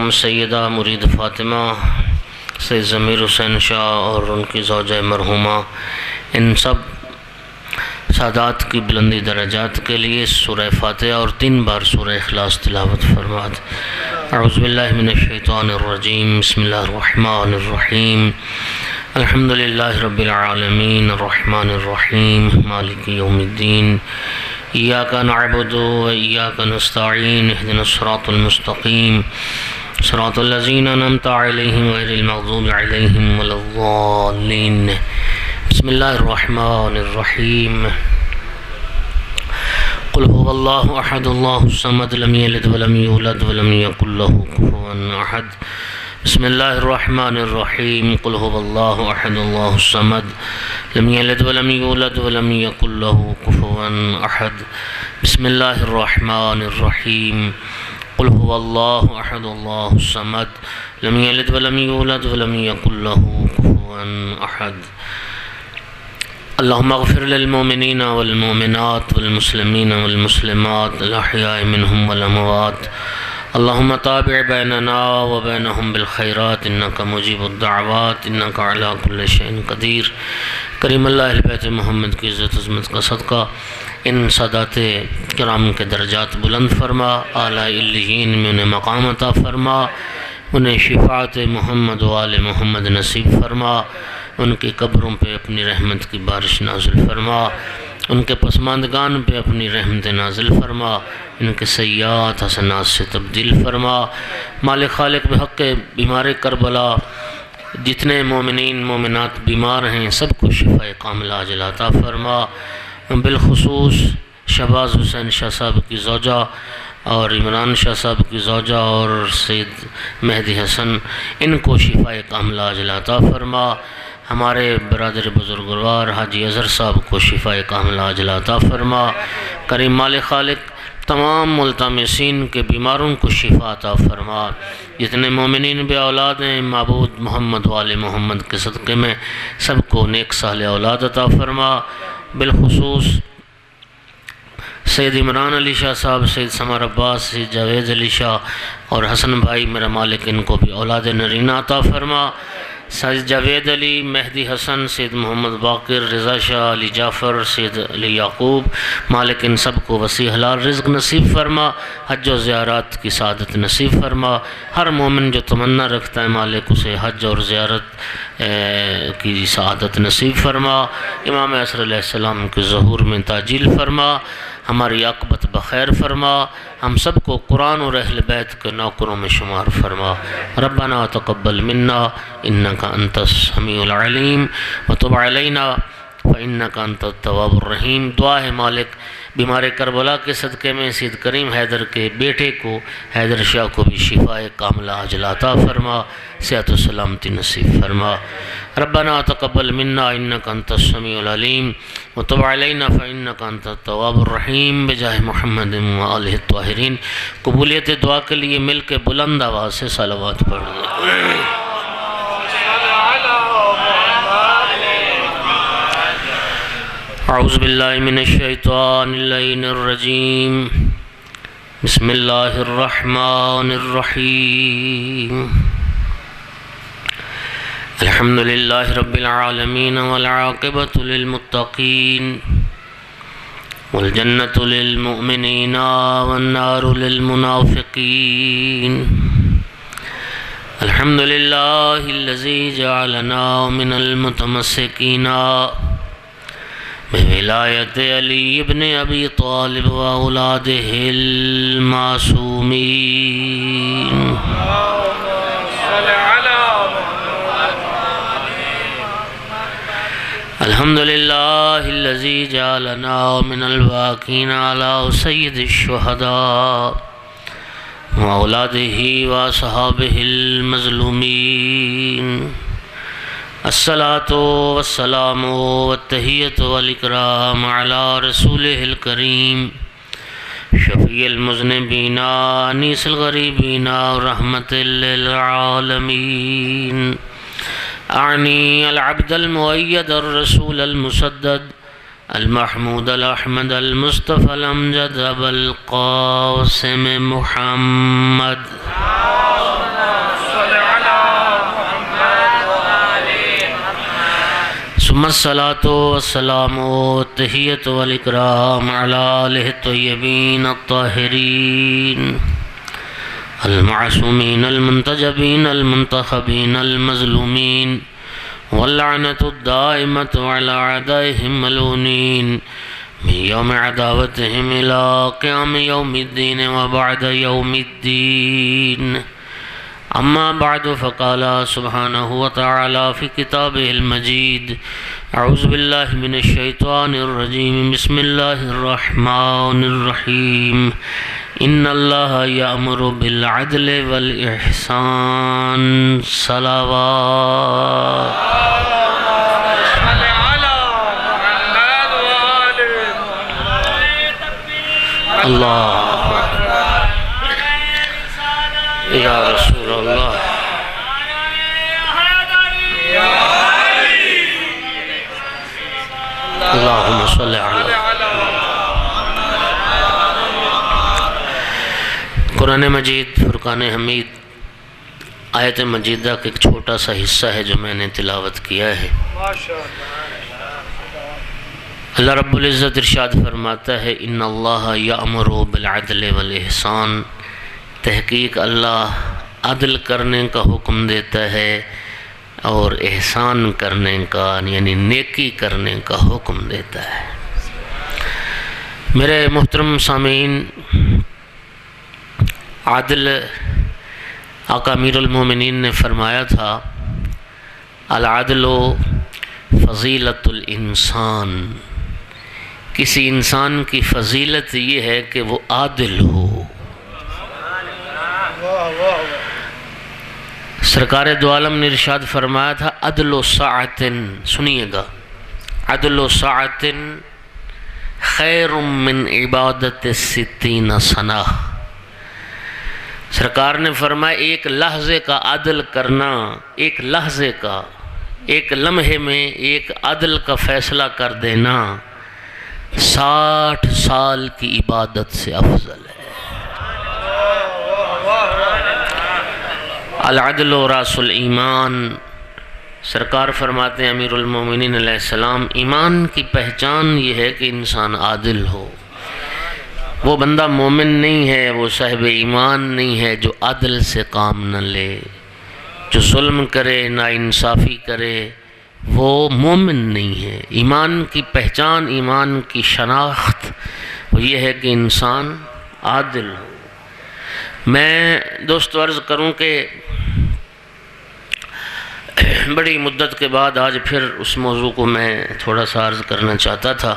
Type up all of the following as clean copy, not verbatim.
تمام سیدہ مرید فاطمہ سید ضمیر حسین شاہ اور ان کی زوجہ مرحومہ، ان سب سادات کی بلندی درجات کے لیے سورہ فاتحہ اور 3 بار سورہ اخلاص تلاوت فرمائے۔ اعوذ باللہ من الشیطان الرجیم، بسم اللہ الرحمن الرحیم، الحمدللہ رب العالمین، الرحمن الرحیم، مالک یوم الدین، ایاک نعبد و ایاک نستعین، اہدنا الصراط المستقیم، صراط الذین انعمت علیہم غیر المغضوب علیہم ولا الضالین۔ بسم اللہ الرحمن الرحیم، قل هو اللہ احد اللہ الصمد لم یلد ولم یولد ولم یکن له کفوا احد۔ بسم اللہ الرحمن الرحیم، قل هو اللہ احد اللہ الصمد لم یلد ولم یولد ولم یکن له کفوا احد۔ بسم اللہ الرحمن الرحیم، قل هو اللہ احد اللہ الصمد لم یلد ولم یولد ولم یکن له کفوا احد۔ اللہم اغفر للمؤمنین والمؤمنات والمسلمین والمسلمات الاحیاء منہم والاموات، اللہم تابع بیننا وبینہم بالخیرات انکا مجیب الدعوات انکا علی کل شیء قدیر۔ کریم اللہ اہل بیت محمد کی عزت عظمت کا صدقہ ان سادات کرام کے درجات بلند فرما، اعلیٰ علیین میں انہیں مقام عطا فرما، انہیں شفاعت محمد و آل محمد نصیب فرما، ان کی قبروں پہ اپنی رحمت کی بارش نازل فرما، ان کے پسماندگان پہ اپنی رحمت نازل فرما، ان کے سیئات حسنات سے تبدیل فرما۔ مالک خالق بحق بیمار کربلا جتنے مومنین مومنات بیمار ہیں سب کو شفا کاملہ عاجلہ عطا فرما، بالخصوص شہباز حسین شاہ صاحب کی زوجہ اور عمران شاہ صاحب کی زوجہ اور سید مہدی حسن، ان کو شفا کاملہ عاجلہ عطا فرما۔ ہمارے برادر بزرگوار حاجی اظہر صاحب کو شفا کاملہ عاجلہ عطا فرما۔ کریم مالک خالق تمام ملتمسین کے بیماروں کو شفا عطا فرما، جتنے مومنین بے اولاد ہیں معبود محمد و آل محمد کے صدقے میں سب کو نیک صالح اولاد عطا فرما، بالخصوص سید عمران علی شاہ صاحب، سید سمر عباس، سید جاوید علی شاہ اور حسن بھائی میرا مالک، ان کو بھی اولاد نرینہ عطا فرما۔ سید جاوید علی، مہدی حسن، سید محمد باقر، رضا شاہ، علی جعفر، سید علی یعقوب، مالک ان سب کو وسیع حلال رزق نصیب فرما، حج و زیارات کی سعادت نصیب فرما۔ ہر مومن جو تمنا رکھتا ہے مالک اسے حج اور زیارت کی سعادت نصیب فرما۔ امام عصر علیہ السلام کے ظہور میں تاجیل فرما، ہماری عاقبت بخیر فرما، ہم سب کو قرآن اور اہل بیت کے نوکروں میں شمار فرما۔ ربنا تقبل منا انکا انت السمیع العلیم وتب علینا فانکا انت التواب الرحیم۔ دعا ہے مالک بیمار کربلا کے صدقے میں سید کریم حیدر کے بیٹے کو حیدر شاہ کو بھی شفا کاملہ عاجلہ عطا فرما، صحت و سلامتی نصیب فرما۔ ربنا تقبل منا انکا انت السمیع العلیم وتب علینا فانکا انت التواب الرحیم بجاہ محمد و آلہ الطاہرین۔ قبولیت دعا کے لیے مل کے بلند آواز سے صلوات پڑھ دیں۔ اعوذ باللہ من الشیطان اللعین الرجیم، بسم اللہ الرحمن الرحیم، الحمد للہ رب العالمین والعاقبۃ للمتقین والجنۃ للمؤمنین والنار للمنافقین۔ الحمد للہ الذی جعلنا من المتمسکین بولایت علی ابن ابی طالب و اولادہ المعصومین۔ الحمد للہ الذی جعلنا من الباقین علی سید الشہداء و اولادہ و اصحابہ المظلومین۔ الصلاۃ والسلام والتحیۃ والاکرام علی رسولہ الکریم شفیع المذنبین انیس الغریبین رحمۃ للعالمین۔ اعنی العبد المؤید الرسول المسدد المحمود الاحمد المصطفى الامجد ابا القاسم محمد ثم الصلاة والسلام والتحية والإكرام على آله الطيبين الطاهرين المعصومين المنتجبين المنتخبين المظلومين واللعنة الدائمة على أعدائهم ملعونين من يوم عداوتهم إلى قيام يوم الدين وبعد يوم الدين. أما بعد، فقال سبحانه وتعالى في كتابه المجيد: أعوذ بالله من الشيطان الرجيم، بسم الله الرحمن الرحيم. إن الله يأمر بالعدل والإحسان صلوات الله يا رسول الله. اللهم صل على قرآن مجید فرقان حمید آیت مجیدہ کا ایک چھوٹا سا حصہ ہے جو میں نے تلاوت کیا ہے. اللہ رب العزت ارشاد فرماتا ہے: ان اللہ یأمر بالعدل والاحسان، تحقیق اللہ عدل کرنے کا حکم دیتا ہے اور احسان کرنے کا یعنی نیکی کرنے کا حکم دیتا ہے. میرے محترم سامعین، عادل آقا امیر المومنین نے فرمایا تھا: العدل فضیلت الانسان، کسی انسان کی فضیلت یہ ہے کہ وہ عادل ہو. سرکار دو عالم نے ارشاد فرمایا تھا: عدل و ساعتن، سنیے گا، عدل و ساعتن خیر من عبادت 60 سنہ. سرکار نے فرمایا ایک لحظے کا عدل کرنا، ایک لحظے کا، ایک لمحے میں ایک عدل کا فیصلہ کر دینا 60 سال کی عبادت سے افضل ہے. العدل راس الایمان، سرکار فرماتے ہیں امیر المومنین علیہ السلام، ایمان کی پہچان یہ ہے کہ انسان عادل ہو. وہ بندہ مومن نہیں ہے، وہ صاحب ایمان نہیں ہے جو عدل سے کام نہ لے، جو ظلم کرے، نا انصافی کرے، وہ مومن نہیں ہے. ایمان کی پہچان، ایمان کی شناخت وہ یہ ہے کہ انسان عادل ہو. میں دوست عرض کروں کہ بڑی مدت کے بعد آج پھر اس موضوع کو میں تھوڑا سا عرض کرنا چاہتا تھا.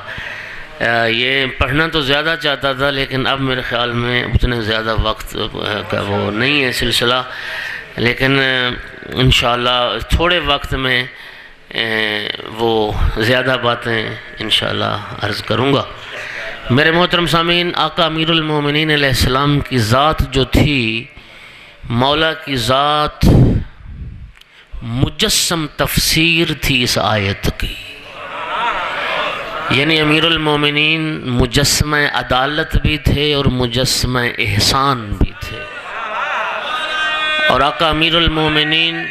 یہ پڑھنا تو زیادہ چاہتا تھا، لیکن اب میرے خیال میں اتنے زیادہ وقت کا وہ نہیں ہے سلسلہ، لیکن انشاءاللہ تھوڑے وقت میں وہ زیادہ باتیں انشاءاللہ عرض کروں گا. میرے محترم سامعین، آقا امیر المومنین علیہ السلام کی ذات جو تھی، مولا کی ذات مجسم تفسیر تھی اس آیت کی. یعنی امیر المومنین مجسمہ عدالت بھی تھے اور مجسمہ احسان بھی تھے. اور آقا امیر المومنین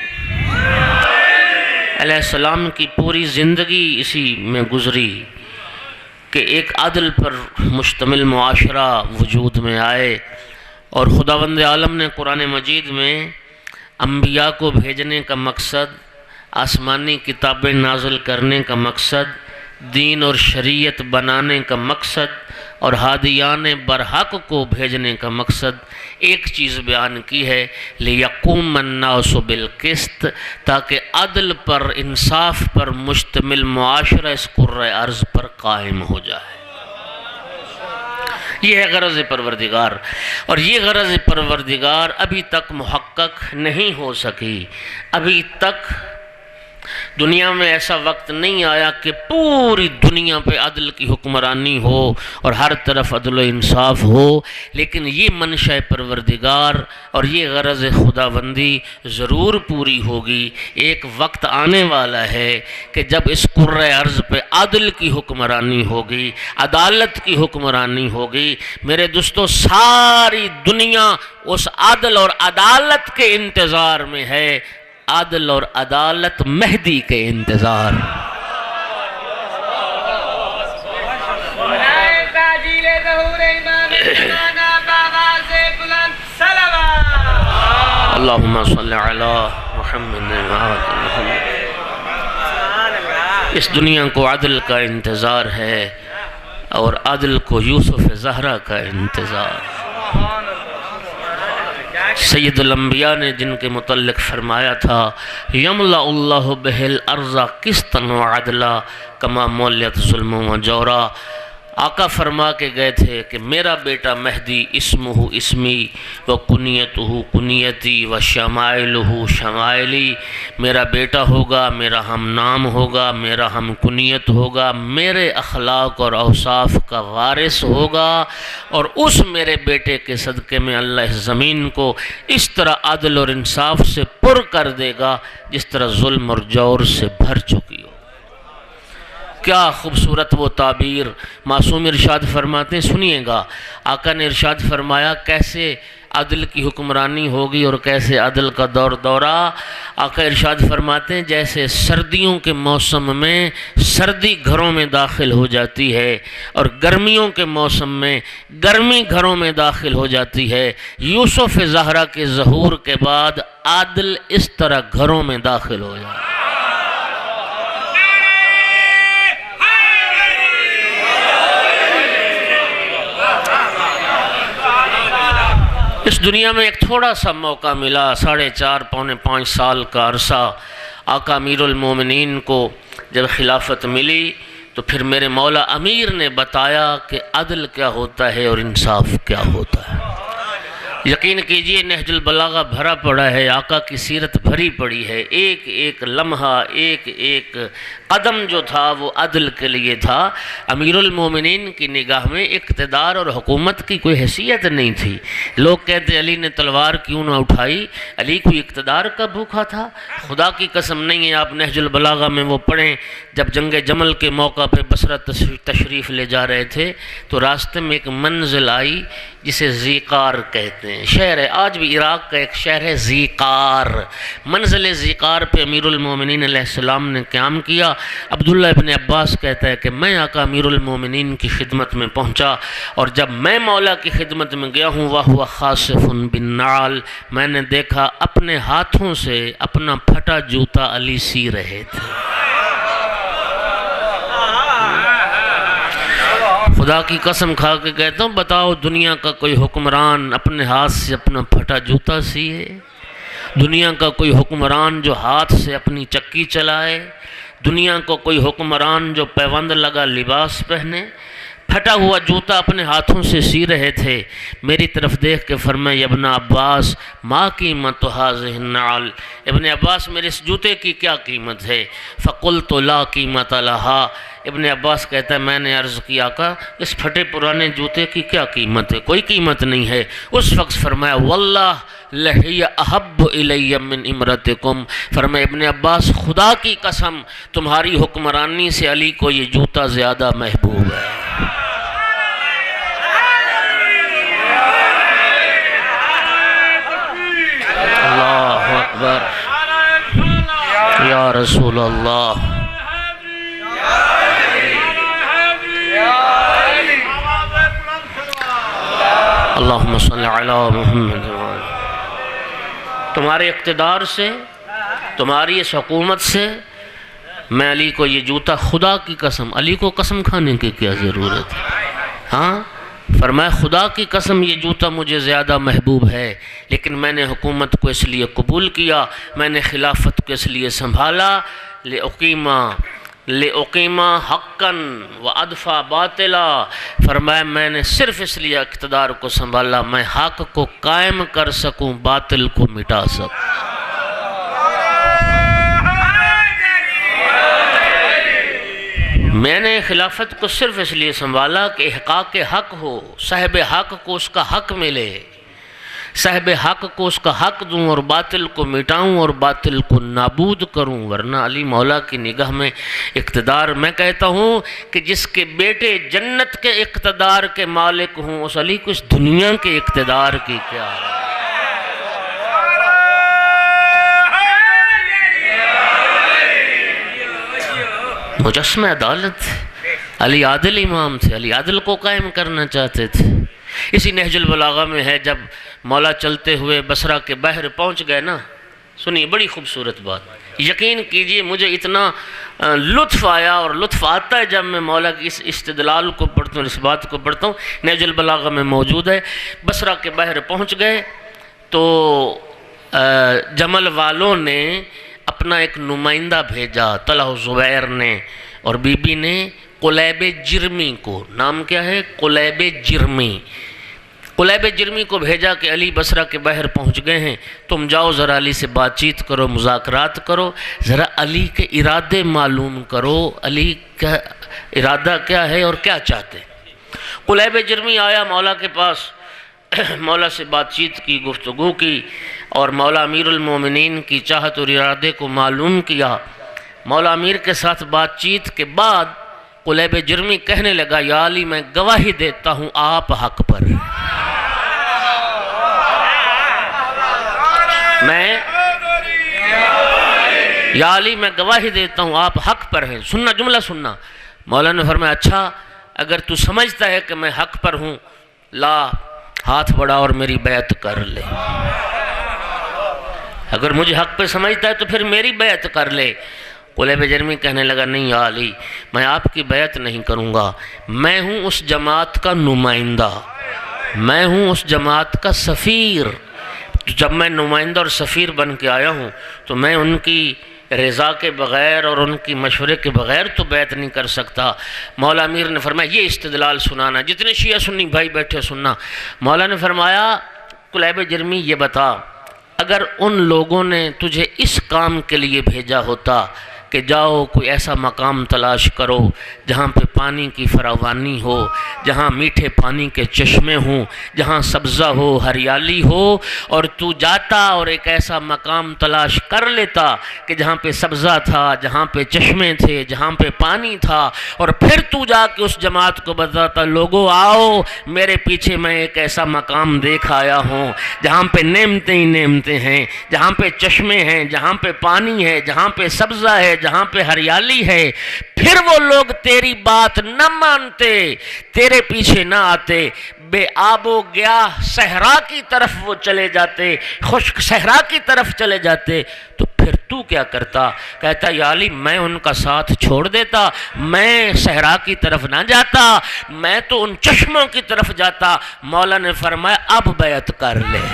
علیہ السلام کی پوری زندگی اسی میں گزری کہ ایک عدل پر مشتمل معاشرہ وجود میں آئے. اور خداوند عالم نے قرآن مجید میں انبیاء کو بھیجنے کا مقصد، آسمانی کتابیں نازل کرنے کا مقصد، دین اور شریعت بنانے کا مقصد اور ہادیان برحق کو بھیجنے کا مقصد ایک چیز بیان کی ہے: لِيَقُومَ النَّاسُ بِالْقِسْطِ، تاکہ عدل پر، انصاف پر مشتمل معاشرہ اس کرۂ ارض پر قائم ہو جائے. یہ ہے غرض پروردگار، اور یہ غرض پروردگار ابھی تک محقق نہیں ہو سکی. ابھی تک دنیا میں ایسا وقت نہیں آیا کہ پوری دنیا پہ عدل کی حکمرانی ہو اور ہر طرف عدل و انصاف ہو، لیکن یہ منشاء پروردگار اور یہ غرض خداوندی ضرور پوری ہوگی. ایک وقت آنے والا ہے کہ جب اس کرۂ ارض پہ عدل کی حکمرانی ہوگی، عدالت کی حکمرانی ہوگی. میرے دوستو، ساری دنیا اس عدل اور عدالت کے انتظار میں ہے. عدل اور عدالت مہدی کے انتظار. اللہم صلی علی محمد وآل محمد۔ اس دنیا کو عدل کا انتظار ہے اور عدل کو یوسف زہرا کا انتظار۔ سید الانبیاء نے جن کے متعلق فرمایا تھا یملأ اللہ بہ الارض قسطا وعدلا کما مولت ظلم و جورا، آقا فرما کے گئے تھے کہ میرا بیٹا مہدی اسمہ اسمی و کنیتہ کنیتی و شمائلہ شمائلی، میرا بیٹا ہوگا، میرا ہم نام ہوگا، میرا ہم کنیت ہوگا، میرے اخلاق اور اوصاف کا وارث ہوگا، اور اس میرے بیٹے کے صدقے میں اللہ زمین کو اس طرح عدل اور انصاف سے پر کر دے گا جس طرح ظلم اور جور سے بھر چکی ہو۔ کیا خوبصورت وہ تعبیر معصوم ارشاد فرماتے ہیں، سنیے گا۔ آقا نے ارشاد فرمایا کیسے عدل کی حکمرانی ہوگی اور کیسے عدل کا دور دورہ۔ آقا ارشاد فرماتے ہیں جیسے سردیوں کے موسم میں سردی گھروں میں داخل ہو جاتی ہے اور گرمیوں کے موسم میں گرمی گھروں میں داخل ہو جاتی ہے، یوسف زہرا کے ظہور کے بعد عدل اس طرح گھروں میں داخل ہو جاتا ہے۔ اس دنیا میں ایک تھوڑا سا موقع ملا، 4.5 پونے 5 سال کا عرصہ آقا امیر المومنین کو جب خلافت ملی تو پھر میرے مولا امیر نے بتایا کہ عدل کیا ہوتا ہے اور انصاف کیا ہوتا ہے۔ یقین کیجئے نہج البلاغہ بھرا پڑا ہے، آقا کی سیرت بھری پڑی ہے، ایک ایک لمحہ ایک ایک قدم جو تھا وہ عدل کے لیے تھا۔ امیر المومنین کی نگاہ میں اقتدار اور حکومت کی کوئی حیثیت نہیں تھی۔ لوگ کہتے علی نے تلوار کیوں نہ اٹھائی، علی کوئی اقتدار کا بھوکا تھا؟ خدا کی قسم نہیں ہے، آپ نہج البلاغہ میں وہ پڑھیں، جب جنگ جمل کے موقع پہ بصرہ تشریف لے جا رہے تھے تو راستے میں ایک منزل آئی جسے زیقار کہتے ہیں، شہر ہے آج بھی عراق کا ایک شہر ہے زیقار۔ منزل زیقار پہ امیر المومنین علیہ السلام نے قیام کیا۔ عبداللہ ابن عباس کہتا ہے کہ میں آقا امیر المومنین کی خدمت میں پہنچا، اور جب میں مولا کی خدمت میں گیا ہوں وَهُوَ خَاصِفٌ بِالنَّعْلِ، میں نے دیکھا اپنے ہاتھوں سے اپنا پھٹا جوتا علی سی رہے تھے۔ خدا کی قسم کھا کے کہتا ہوں، بتاؤ دنیا کا کوئی حکمران اپنے ہاتھ سے اپنا پھٹا جوتا سیے؟ دنیا کا کوئی حکمران جو ہاتھ سے اپنی چکی چلائے؟ دنیا کو کوئی حکمران جو پیوند لگا لباس پہنے؟ پھٹا ہوا جوتا اپنے ہاتھوں سے سی رہے تھے۔ میری طرف دیکھ کے فرمایا ابن عباس ما قیمت هذه النعل، ابن عباس میرے اس جوتے کی کیا قیمت ہے؟ فقلت لا قیمت لها، ابن عباس کہتا ہے میں نے عرض کیا آقا اس پھٹے پرانے جوتے کی کیا قیمت ہے؟ کوئی قیمت نہیں ہے۔ اس وقت فرمایا واللہ لہی احب الی من امرتکم، فرمایا ابن عباس خدا کی قسم تمہاری حکمرانی سے علی کو یہ جوتا زیادہ محبوب ہے۔ اللہ اکبر، یا رسول اللہ۔ اللہم صلی علی محمد۔ تمہارے اقتدار سے، تمہاری اس حکومت سے میں علی کو یہ جوتا، خدا کی قسم، علی کو قسم کھانے کی کیا ضرورت ہے؟ ہاں فرمایا خدا کی قسم یہ جوتا مجھے زیادہ محبوب ہے، لیکن میں نے حکومت کو اس لیے قبول کیا، میں نے خلافت کو اس لیے سنبھالا لِأُقِيمَ حَقًّا وَأَدْفَعَ بَاطِلًا، فرمایا میں نے صرف اس لیے اقتدار کو سنبھالا میں حق کو قائم کر سکوں، باطل کو مٹا سکوں۔ میں نے خلافت کو صرف اس لیے سنبھالا کہ احقاق حق ہو، صاحب حق کو اس کا حق ملے، صاحب حق کو اس کا حق دوں اور باطل کو مٹاؤں اور باطل کو نابود کروں، ورنہ علی مولا کی نگاہ میں اقتدار، میں کہتا ہوں کہ جس کے بیٹے جنت کے اقتدار کے مالک ہوں اس علی کو اس دنیا کے اقتدار کی کیا ہے؟ مجسمہ عدالت، علی عادل امام تھے، علی عادل کو قائم کرنا چاہتے تھے، اسی نہج البلاغہ میں ہے، جب مولا چلتے ہوئے بصرہ کے بحر پہنچ گئے نا، سنیے بڑی خوبصورت بات، یقین کیجئے مجھے اتنا لطف آیا اور لطف آتا ہے جب میں مولا کی اس استدلال کو پڑھتا ہوں، اس بات کو پڑھتا ہوں، نہج البلاغہ میں موجود ہے۔ بصرہ کے بحر پہنچ گئے تو جمل والوں نے اپنا ایک نمائندہ بھیجا، طلحہ زبیر نے اور بی بی نے قلیب جرمی کو، نام کیا ہے؟ قلیب جرمی۔ قلیب جرمی کو بھیجا کہ علی بصرہ کے بحر پہنچ گئے ہیں، تم جاؤ ذرا علی سے بات چیت کرو، مذاکرات کرو، ذرا علی کے ارادے معلوم کرو، علی کا ارادہ کیا ہے اور کیا چاہتے۔ قلیب جرمی آیا مولا کے پاس، مولا سے بات چیت کی، گفتگو کی اور مولا امیر المومنین کی چاہت اور ارادے کو معلوم کیا۔ مولا امیر کے ساتھ بات چیت کے بعد قلیب جرمی کہنے لگا، یا علی میں گواہی دیتا ہوں آپ حق پر ہیں، یا علی میں گواہی دیتا ہوں آپ حق پر ہیں۔ سننا جملہ سننا، مولا نے فرمایا اچھا اگر تو سمجھتا ہے کہ میں حق پر ہوں، لا ہاتھ بڑھا اور میری بیعت کر لے، اگر مجھے حق پہ سمجھتا ہے تو پھر میری بیعت کر لے۔ قلیب جرمی کہنے لگا نہیں یا علی میں آپ کی بیعت نہیں کروں گا، میں ہوں اس جماعت کا نمائندہ، میں ہوں اس جماعت کا سفیر، جب میں نمائندہ اور سفیر بن کے آیا ہوں تو میں ان کی رضا کے بغیر اور ان کی مشورے کے بغیر تو بیعت نہیں کر سکتا۔ مولا امیر نے فرمایا یہ استدلال سنانا، جتنے شیعہ سنی بھائی بیٹھے سننا۔ مولا نے فرمایا قلیب جرمی یہ بتا، اگر ان لوگوں نے تجھے اس کام کے لیے بھیجا ہوتا کہ جاؤ کوئی ایسا مقام تلاش کرو جہاں پہ پانی کی فراوانی ہو، جہاں میٹھے پانی کے چشمے ہوں، جہاں سبزہ ہو، ہریالی ہو، اور تو جاتا اور ایک ایسا مقام تلاش کر لیتا کہ جہاں پہ سبزہ تھا، جہاں پہ چشمے تھے، جہاں پہ پانی تھا، اور پھر تو جا کے اس جماعت کو بتاتا لوگوں آؤ میرے پیچھے میں ایک ایسا مقام دیکھ آیا ہوں جہاں پہ نعمتیں ہی نعمتیں ہیں، جہاں پہ چشمے ہیں، جہاں پہ پانی ہے، جہاں پہ سبزہ ہے، جہاں پہ ہریالی ہے، پھر وہ لوگ تیری بات نہ مانتے، تیرے پیچھے نہ آتے، بے آب و گیاہ صحرا کی طرف وہ چلے جاتے، خشک صحرا کی طرف چلے جاتے، تو پھر تو کیا کرتا؟ کہتا یا علی میں ان کا ساتھ چھوڑ دیتا، میں صحرا کی طرف نہ جاتا، میں تو ان چشموں کی طرف جاتا۔ مولا نے فرمایا اب بیعت کر لے۔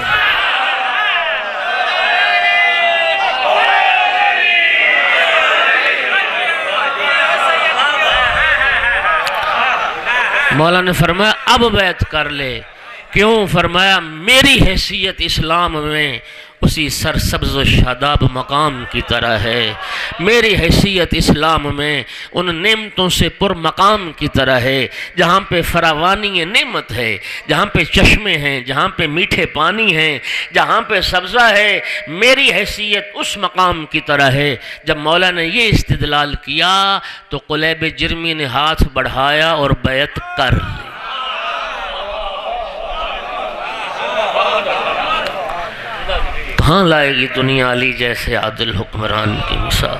مولا نے فرمایا اب بیعت کر لے، کیوں؟ فرمایا میری حیثیت اسلام میں اسی سرسبز و شاداب مقام کی طرح ہے، میری حیثیت اسلام میں ان نعمتوں سے پر مقام کی طرح ہے جہاں پہ فراوانی نعمت ہے، جہاں پہ چشمے ہیں، جہاں پہ میٹھے پانی ہیں، جہاں پہ سبزہ ہے، میری حیثیت اس مقام کی طرح ہے۔ جب مولا نے یہ استدلال کیا تو قلیب جرمی نے ہاتھ بڑھایا اور بیعت کر لی۔ کہاں لائے گی دنیا علی جیسے عادل حکمران کی مثال؟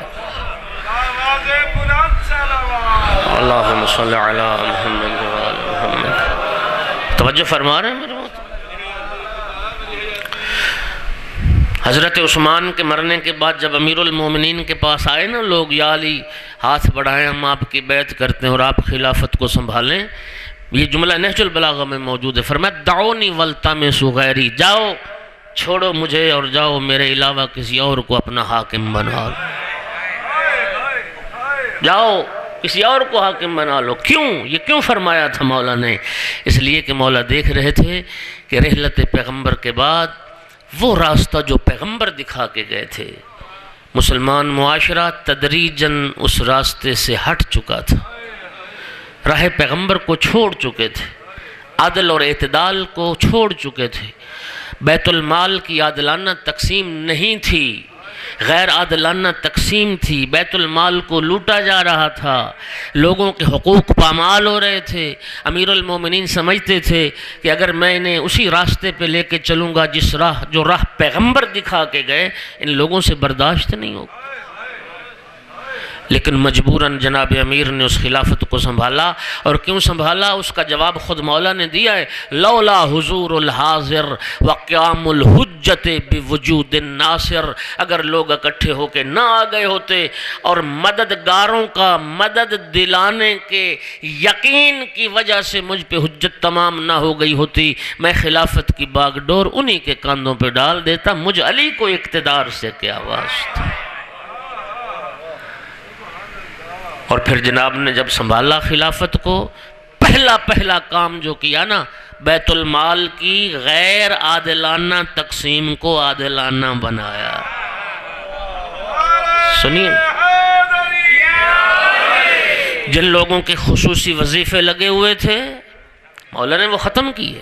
اللہم صلی علی محمد وآل محمد۔ توجہ فرما رہے ہیں میرے بات؟ حضرت عثمان کے مرنے کے بعد جب امیر المومنین کے پاس آئے نا لوگ، یا علی ہاتھ بڑھائیں ہم آپ کی بیعت کرتے ہیں اور آپ خلافت کو سنبھالیں، یہ جملہ نہج البلاغہ میں موجود ہے۔ فرمایا دعونی والتمسوا غیری، جاؤ چھوڑو مجھے اور جاؤ میرے علاوہ کسی اور کو اپنا حاکم بنا لو، جاؤ کسی اور کو حاکم بنا لو۔ کیوں؟ یہ کیوں فرمایا تھا مولا نے؟ اس لیے کہ مولا دیکھ رہے تھے کہ رحلت پیغمبر کے بعد وہ راستہ جو پیغمبر دکھا کے گئے تھے، مسلمان معاشرہ تدریجاً اس راستے سے ہٹ چکا تھا، راہ پیغمبر کو چھوڑ چکے تھے، عدل اور اعتدال کو چھوڑ چکے تھے، بیت المال کی عادلانہ تقسیم نہیں تھی، غیر عادلانہ تقسیم تھی، بیت المال کو لوٹا جا رہا تھا، لوگوں کے حقوق پامال ہو رہے تھے۔ امیر المومنین سمجھتے تھے کہ اگر میں انہیں اسی راستے پہ لے کے چلوں گا جو راہ پیغمبر دکھا کے گئے، ان لوگوں سے برداشت نہیں ہوگا، لیکن مجبوراً جناب امیر نے اس خلافت کو سنبھالا، اور کیوں سنبھالا اس کا جواب خود مولا نے دیا ہے، لولا حضور الحاضر وقیام الحجت بوجود الناصر، اگر لوگ اکٹھے ہو کے نہ آ گئے ہوتے اور مددگاروں کا مدد دلانے کے یقین کی وجہ سے مجھ پہ حجت تمام نہ ہو گئی ہوتی، میں خلافت کی باغ ڈور انہی کے کاندھوں پہ ڈال دیتا، مجھ علی کو اقتدار سے کیا واسطہ۔ اور پھر جناب نے جب سنبھالا خلافت کو، پہلا کام جو کیا نا، بیت المال کی غیر عادلانہ تقسیم کو عادلانہ بنایا۔ سنیے، جن لوگوں کے خصوصی وظیفے لگے ہوئے تھے مولا نے وہ ختم کیے۔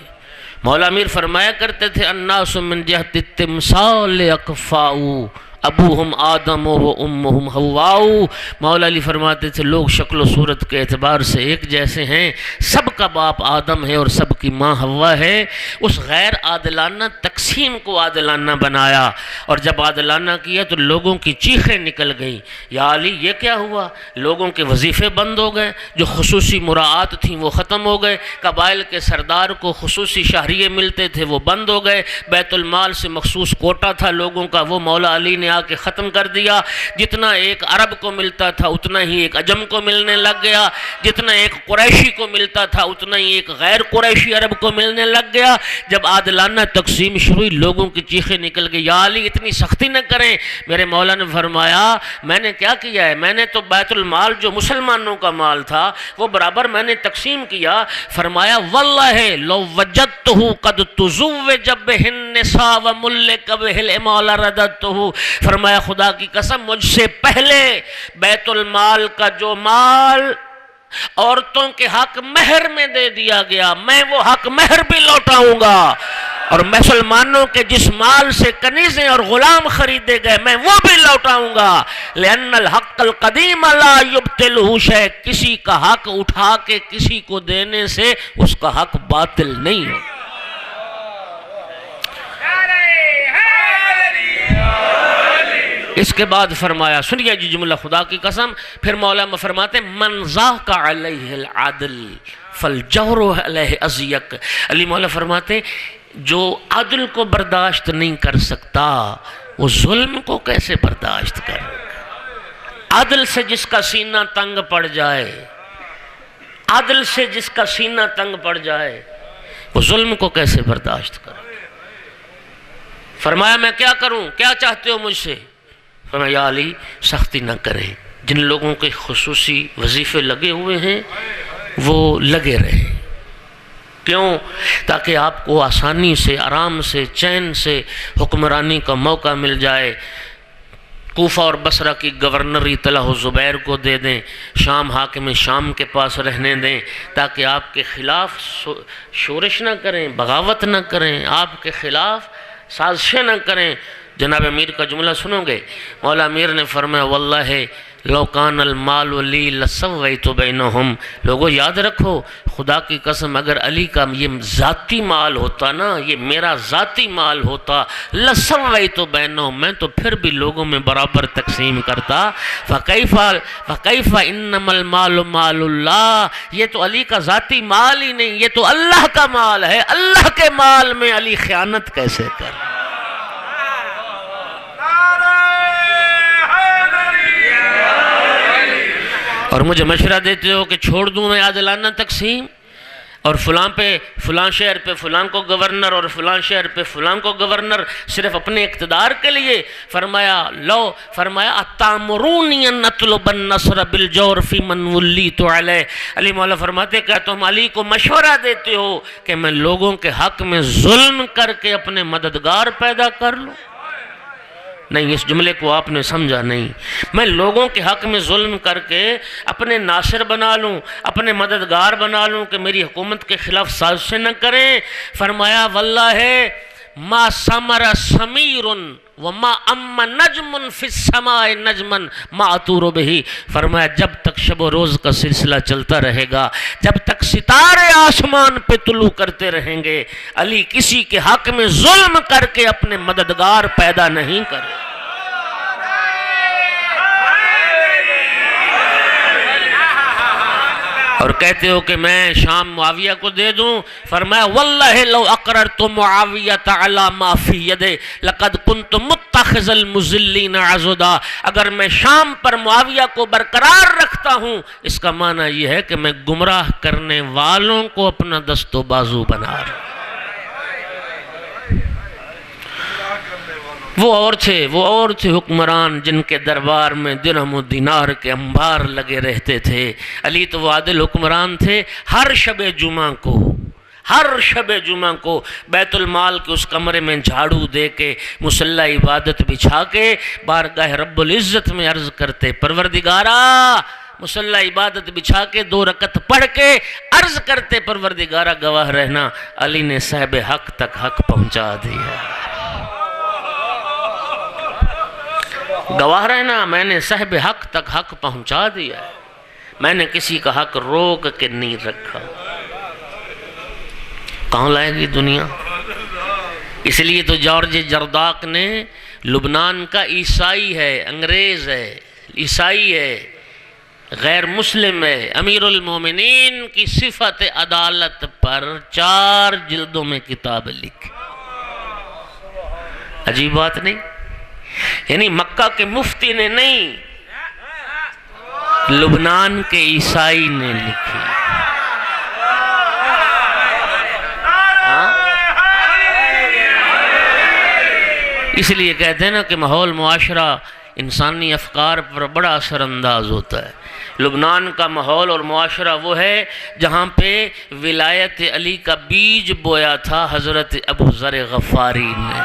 مولا امیر فرمایا کرتے تھے، الناس من جہت التمثال اکفاؤ ابوہم آدم و امہم حواء۔ مولا علی فرماتے تھے لوگ شکل و صورت کے اعتبار سے ایک جیسے ہیں، سب کا باپ آدم ہے اور سب کی ماں حوا ہے۔ اس غیر عادلانہ تقسیم کو عادلانہ بنایا، اور جب عادلانہ کیا تو لوگوں کی چیخیں نکل گئیں، یا علی یہ کیا ہوا؟ لوگوں کے وظیفے بند ہو گئے، جو خصوصی مراعات تھیں وہ ختم ہو گئے، قبائل کے سردار کو خصوصی شہریے ملتے تھے وہ بند ہو گئے، بیت المال سے مخصوص کوٹا تھا لوگوں کا وہ مولا علی نے آ کے ختم کر دیا، جتنا ایک عرب کو ملتا تھا اتنا ہی ایک عجم کو ملنے لگ گیا، جتنا ایک قریشی کو ملتا تھا اتنا ہی ایک غیر قریشی عرب کو ملنے لگ گیا۔ جب عادلانہ تقسیم شروع ہوئی لوگوں کی چیخیں نکل گئی، یا علی اتنی سختی نہ کریں۔ میرے مولا نے فرمایا میں نے کیا کیا ہے؟ میں نے تو بیت المال جو مسلمانوں کا مال تھا وہ برابر میں نے تقسیم کیا۔ فرمایا واللہ لو وجدتہ قد تزوج بہ النساء وملک بہ الامال رددتہ۔ فرمایا خدا کی قسم مجھ سے پہلے بیت المال کا جو مال عورتوں کے حق مہر میں دے دیا گیا میں وہ حق مہر بھی لوٹاؤں گا، اور مسلمانوں کے جس مال سے کنیزیں اور غلام خریدے گئے میں وہ بھی لوٹاؤں گا۔ لأن الحق القدیم لا یبطلہ شیء، کسی کا حق اٹھا کے کسی کو دینے سے اس کا حق باطل نہیں ہو۔ اس کے بعد فرمایا، سنیے جی جملہ خدا کی قسم، پھر مولا فرماتے من ذاق علیہ العدل فالجور علیہ ازیق۔ علی مولا فرماتے جو عدل کو برداشت نہیں کر سکتا وہ ظلم کو کیسے برداشت کرے؟ عدل سے جس کا سینہ تنگ پڑ جائے، عدل سے جس کا سینہ تنگ پڑ جائے وہ ظلم کو کیسے برداشت کرے؟ فرمایا میں کیا کروں؟ کیا چاہتے ہو مجھ سے؟ فرمایا یا علی سختی نہ کریں، جن لوگوں کے خصوصی وظیفے لگے ہوئے ہیں وہ لگے رہیں۔ کیوں؟ تاکہ آپ کو آسانی سے آرام سے چین سے حکمرانی کا موقع مل جائے۔ کوفہ اور بصرہ کی گورنری طلحہ زبیر کو دے دیں، شام حاکم شام کے پاس رہنے دیں، تاکہ آپ کے خلاف شورش نہ کریں، بغاوت نہ کریں، آپ کے خلاف سازشیں نہ کریں۔ جناب امیر کا جملہ سنو گے، مولا امیر نے فرمایا واللہ لو کان المال لی لسویت بینہم۔ لوگوں یاد رکھو خدا کی قسم اگر علی کا یہ ذاتی مال ہوتا نا، یہ میرا ذاتی مال ہوتا، لسویت بینہم، میں تو پھر بھی لوگوں میں برابر تقسیم کرتا۔ فکیف انما المال مال اللہ، یہ تو علی کا ذاتی مال ہی نہیں، یہ تو اللہ کا مال ہے، اللہ کے مال میں علی خیانت کیسے کر؟ اور مجھے مشورہ دیتے ہو کہ چھوڑ دوں میں عادلانہ تقسیم، اور فلاں پہ فلاں شہر پہ فلاں کو گورنر اور فلاں شہر پہ فلاں کو گورنر صرف اپنے اقتدار کے لیے؟ فرمایا اتامرونی ان اطلب النصر بالجور فی من ولیت علیہ۔ علی مولا فرماتے کہ تم علی کو مشورہ دیتے ہو کہ میں لوگوں کے حق میں ظلم کر کے اپنے مددگار پیدا کر لوں؟ نہیں، اس جملے کو آپ نے سمجھا نہیں۔ میں لوگوں کے حق میں ظلم کر کے اپنے ناصر بنا لوں، اپنے مددگار بنا لوں کہ میری حکومت کے خلاف سازشیں نہ کریں۔ فرمایا واللہ ما ثمر سمیر وما ام نجم فی السماء نجما ما اطور بہ۔ فرمایا جب تک شب و روز کا سلسلہ چلتا رہے گا، جب تک ستارے آسمان پہ طلوع کرتے رہیں گے، علی کسی کے حق میں ظلم کر کے اپنے مددگار پیدا نہیں کرے۔ اور کہتے ہو کہ میں شام معاویہ کو دے دوں. فرمایا واللہ لو اقررت معاویۃ علی ما فی یدہ لقد کنت متخذ المذلین عضدا. اگر میں شام پر معاویہ کو برقرار رکھتا ہوں اس کا معنی یہ ہے کہ میں گمراہ کرنے والوں کو اپنا دست و بازو بنا رہا ہوں. وہ اور تھے حکمران جن کے دربار میں درہم و دینار کے انبار لگے رہتے تھے. علی تو وہ عادل حکمران تھے. ہر شب جمعہ کو بیت المال کے اس کمرے میں جھاڑو دے کے مصلی عبادت بچھا کے بارگاہ رب العزت میں عرض کرتے پروردگارا. مصلی عبادت بچھا کے 2 رکعت پڑھ کے عرض کرتے پروردگارا گواہ رہنا علی نے صاحب حق تک حق پہنچا دیا. گواہ رہنا میں نے صاحب حق تک حق پہنچا دیا. میں نے کسی کا حق روک کے نہیں رکھا. کہاں لائے گی دنیا؟ اس لیے تو جارج جرداق نے لبنان کا عیسائی ہے، انگریز ہے، عیسائی ہے، غیر مسلم ہے، امیر المومنین کی صفت عدالت پر 4 جلدوں میں کتاب لکھی. عجیب بات نہیں؟ یعنی مکہ کے مفتی نے نہیں، لبنان کے عیسائی نے لکھی. اس لیے کہتے ہیں نا کہ ماحول معاشرہ انسانی افکار پر بڑا اثر انداز ہوتا ہے. لبنان کا ماحول اور معاشرہ وہ ہے جہاں پہ ولایت علی کا بیج بویا تھا حضرت ابو ذر غفاری نے.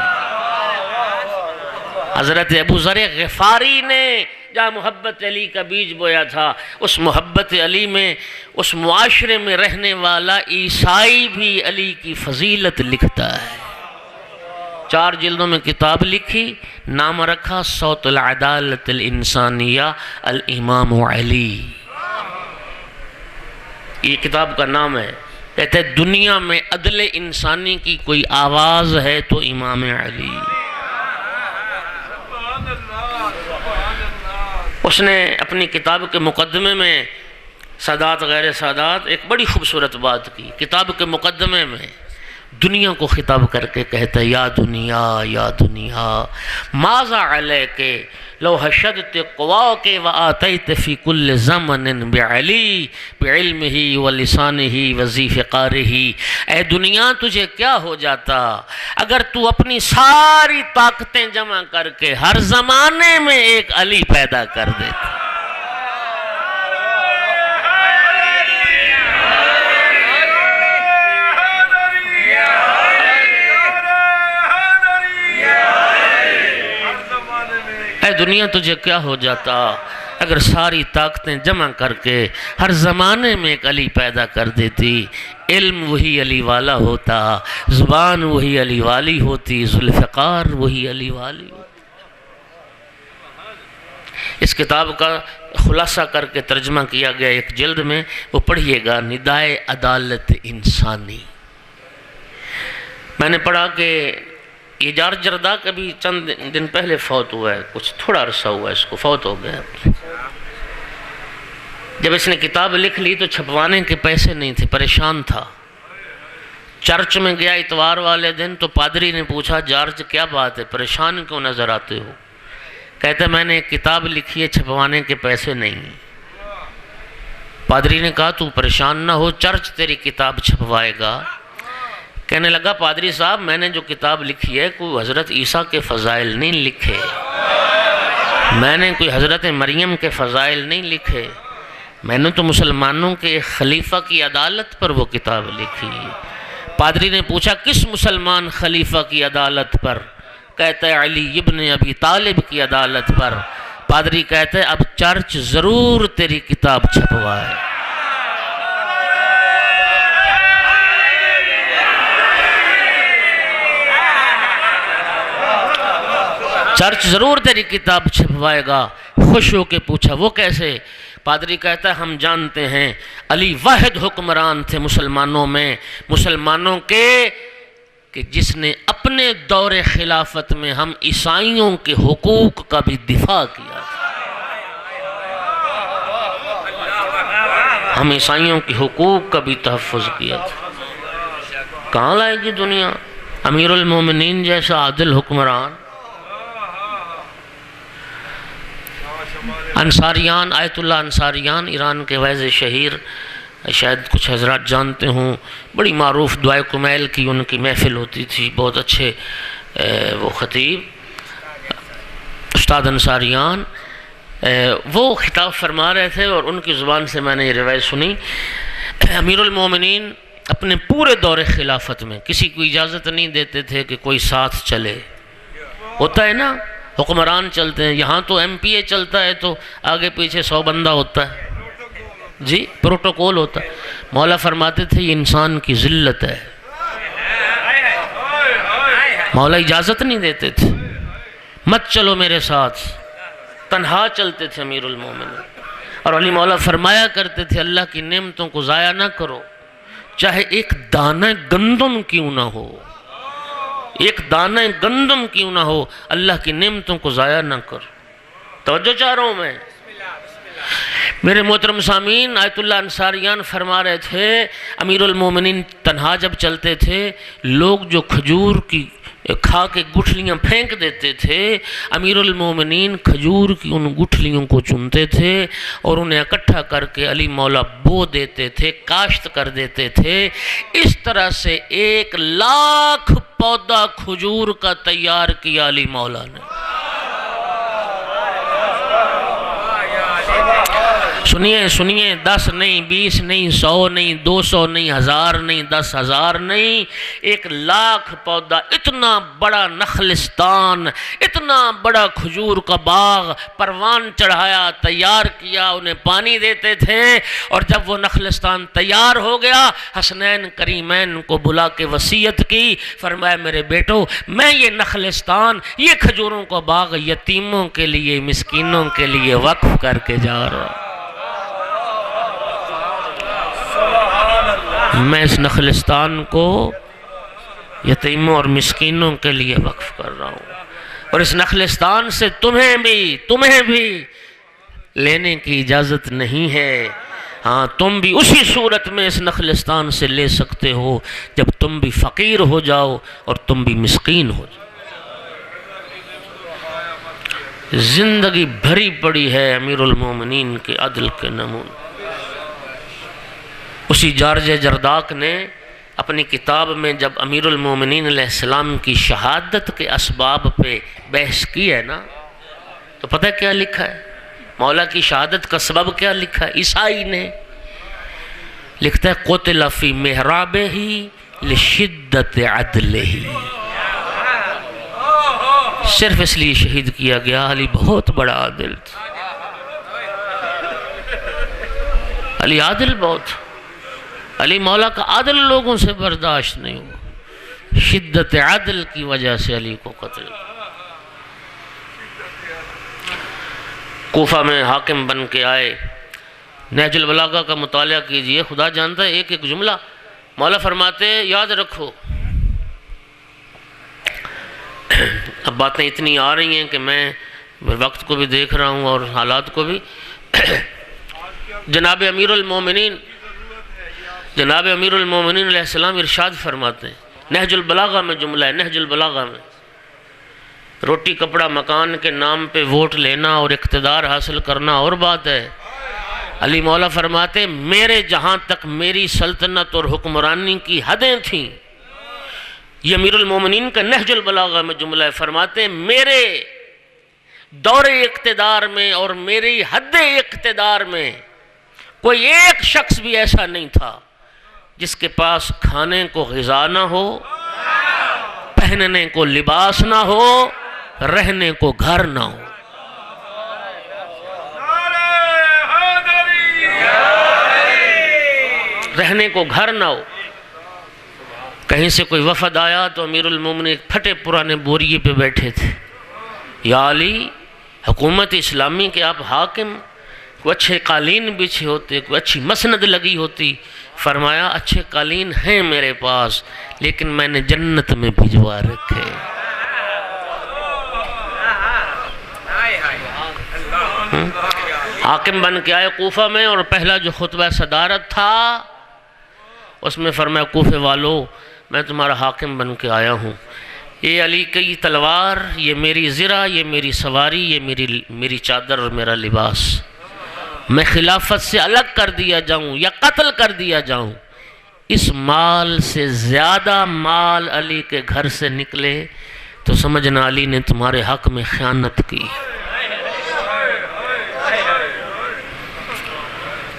حضرت ابو ذر غفاری نے جہاں محبت علی کا بیج بویا تھا، اس محبت علی میں، اس معاشرے میں رہنے والا عیسائی بھی علی کی فضیلت لکھتا ہے. 4 جلدوں میں کتاب لکھی، نام رکھا صوت العدالت الانسانیہ الامام علی. یہ کتاب کا نام ہے. کہتے ہیں دنیا میں عدل انسانی کی کوئی آواز ہے تو امام علی. اس نے اپنی کتاب کے مقدمے میں سادات غیر سادات ایک بڑی خوبصورت بات کی. کتاب کے مقدمے میں دنیا کو خطاب کر کے کہتا ہے یا دنیا ماذا علیک لو حشدت قواک وآتیت فی کل زمن بعلی بعلمہ ولسانہ وذی فقارہ. اے دنیا تجھے کیا ہو جاتا اگر تو اپنی ساری طاقتیں جمع کر کے ہر زمانے میں ایک علی پیدا کر دیتا. اے دنیا تجھے کیا ہو جاتا اگر ساری طاقتیں جمع کر کے ہر زمانے میں ایک علی پیدا کر دیتی. علم وہی علی والا ہوتا، زبان وہی علی والی ہوتی، ذوالفقار وہی علی والی ہوتی. اس کتاب کا خلاصہ کر کے ترجمہ کیا گیا ایک جلد میں، وہ پڑھیے گا، ندائے عدالت انسانی. میں نے پڑھا کہ یہ جارج جرداق ابھی چند دن پہلے فوت ہوا ہے، کچھ تھوڑا عرصہ ہوا ہے اس کو فوت ہو گیا. جب اس نے کتاب لکھ لی تو چھپوانے کے پیسے نہیں تھے، پریشان تھا. چرچ میں گیا اتوار والے دن تو پادری نے پوچھا جارج کیا بات ہے، پریشان کیوں نظر آتے ہو؟ کہتا میں نے ایک کتاب لکھی ہے، چھپوانے کے پیسے نہیں. پادری نے کہا تو پریشان نہ ہو، چرچ تیری کتاب چھپوائے گا. کہنے لگا پادری صاحب میں نے جو کتاب لکھی ہے کوئی حضرت عیسیٰ کے فضائل نہیں لکھے، میں نے کوئی حضرت مریم کے فضائل نہیں لکھے، میں نے تو مسلمانوں کے خلیفہ کی عدالت پر وہ کتاب لکھی. پادری نے پوچھا کس مسلمان خلیفہ کی عدالت پر؟ کہتا ہے علی ابن ابی طالب کی عدالت پر. پادری کہتا ہے اب چرچ ضرور تیری کتاب چھپوائے. چرچ ضرور تیری کتاب چھپوائے گا. خوش ہو کے پوچھا وہ کیسے؟ پادری کہتا ہے ہم جانتے ہیں علی واحد حکمران تھے مسلمانوں میں، مسلمانوں کے کہ جس نے اپنے دور خلافت میں ہم عیسائیوں کے حقوق کا بھی دفاع کیا تھا. ہم عیسائیوں کے حقوق کا بھی تحفظ کیا تھا۔ کہاں لائے گی دنیا امیر المومنین جیسا عادل حکمران؟ انصاریان، آیت اللہ انصاریان، ایران کے ویز شہیر، شاید کچھ حضرات جانتے ہوں، بڑی معروف دعائے کمیل کی ان کی محفل ہوتی تھی، بہت اچھے وہ خطیب استاد انصاریان، وہ خطاب فرما رہے تھے اور ان کی زبان سے میں نے یہ روایت سنی۔ امیر المومنین اپنے پورے دور خلافت میں کسی کو اجازت نہیں دیتے تھے کہ کوئی ساتھ چلے۔ ہوتا ہے نا، حکمران چلتے ہیں، یہاں تو ایم پی اے چلتا ہے تو آگے پیچھے 100 بندہ ہوتا ہے، جی پروٹوکول ہوتا ہے۔ مولا فرماتے تھے یہ انسان کی ذلت ہے، مولا اجازت نہیں دیتے تھے، مت چلو میرے ساتھ، تنہا چلتے تھے امیر المومنین۔ اور علی مولا فرمایا کرتے تھے اللہ کی نعمتوں کو ضائع نہ کرو، چاہے ایک دانہ گندم کیوں نہ ہو، ایک دانہ گندم کیوں نہ ہو، اللہ کی نعمتوں کو ضائع نہ کرو۔ توجہ چاہ رہا ہوں میں، میرے محترم سامعین، آیت اللہ انصاریان فرما رہے تھے امیر المومنین تنہا جب چلتے تھے، لوگ جو کھجور کی کھا کے گٹھلیاں پھینک دیتے تھے، امیر المومنین کھجور کی ان گٹھلیوں کو چنتے تھے اور انہیں اکٹھا کر کے علی مولا بو دیتے تھے، کاشت کر دیتے تھے۔ اس طرح سے 1,00,000 پودا کھجور کا تیار کیا علی مولا نے۔ سنیے سنیے، 10 نہیں، 20 نہیں، 100 نہیں، 200 نہیں، 1000 نہیں، 10,000 نہیں، 1,00,000 پودا، اتنا بڑا نخلستان، اتنا بڑا کھجور کا باغ پروان چڑھایا، تیار کیا، انہیں پانی دیتے تھے۔ اور جب وہ نخلستان تیار ہو گیا، حسنین کریمین کو بلا کے وصیت کی، فرمایا میرے بیٹو، میں یہ نخلستان، یہ کھجوروں کا باغ یتیموں کے لیے، مسکینوں کے لیے وقف کر کے جا رہا ہوں۔ میں اس نخلستان کو یتیموں اور مسکینوں کے لیے وقف کر رہا ہوں، اور اس نخلستان سے تمہیں بھی لینے کی اجازت نہیں ہے۔ ہاں، تم بھی اسی صورت میں اس نخلستان سے لے سکتے ہو جب تم بھی فقیر ہو جاؤ اور تم بھی مسکین ہو جاؤ۔ زندگی بھری پڑی ہے امیر المومنین کے عدل کے نمون۔ اسی جارج جرداق نے اپنی کتاب میں جب امیر المومنین علیہ السلام کی شہادت کے اسباب پہ بحث کی ہے نا، تو پتہ کیا لکھا ہے؟ مولا کی شہادت کا سبب کیا لکھا ہے؟ عیسائی نے لکھتا ہے قتل فی محرابہ لشدت عدلہ، صرف اس لیے شہید کیا گیا، علی بہت بڑا عادل تھا، علی عادل بہت، علی مولا کا عادل لوگوں سے برداشت نہیں ہوا، شدت عدل کی وجہ سے علی کو قتل۔ کوفہ میں حاکم بن کے آئے، نہج البلاغہ کا مطالعہ کیجئے، خدا جانتا ہے ایک ایک جملہ مولا فرماتے یاد رکھو۔ اب باتیں اتنی آ رہی ہیں کہ میں وقت کو بھی دیکھ رہا ہوں اور حالات کو بھی۔ جناب امیر المومنین علیہ السلام ارشاد فرماتے ہیں، نہج البلاغہ میں جملہ ہے، نہج البلاغہ میں، روٹی کپڑا مکان کے نام پہ ووٹ لینا اور اقتدار حاصل کرنا اور بات ہے۔ علی مولا فرماتے میرے جہاں تک میری سلطنت اور حکمرانی کی حدیں تھیں، یہ امیر المومنین کا نہج البلاغہ میں جملہ ہے، فرماتے میرے دور اقتدار میں اور میری حد اقتدار میں کوئی ایک شخص بھی ایسا نہیں تھا جس کے پاس کھانے کو غذا نہ ہو، پہننے کو لباس نہ ہو، رہنے کو گھر نہ ہو۔ رہنے کو گھر نہ ہو۔ کہیں سے کوئی وفد آیا تو امیر المومنین ایک پھٹے پرانے بوریے پہ بیٹھے تھے، یا علی حکومت اسلامی کے آپ حاکم، کوئی اچھے قالین بچھے ہوتے، کوئی اچھی مسند لگی ہوتی۔ فرمایا اچھے قالین ہیں میرے پاس، لیکن میں نے جنت میں بھجوا رکھے۔ حاکم بن کے آئے کوفہ میں، اور پہلا جو خطبہ صدارت تھا اس میں فرمایا کوفے والو میں تمہارا حاکم بن کے آیا ہوں، یہ علی کی تلوار، یہ میری زرہ، یہ میری سواری، یہ میری چادر اور میرا لباس، میں خلافت سے الگ کر دیا جاؤں یا قتل کر دیا جاؤں، اس مال سے زیادہ مال علی کے گھر سے نکلے تو سمجھنا علی نے تمہارے حق میں خیانت کی۔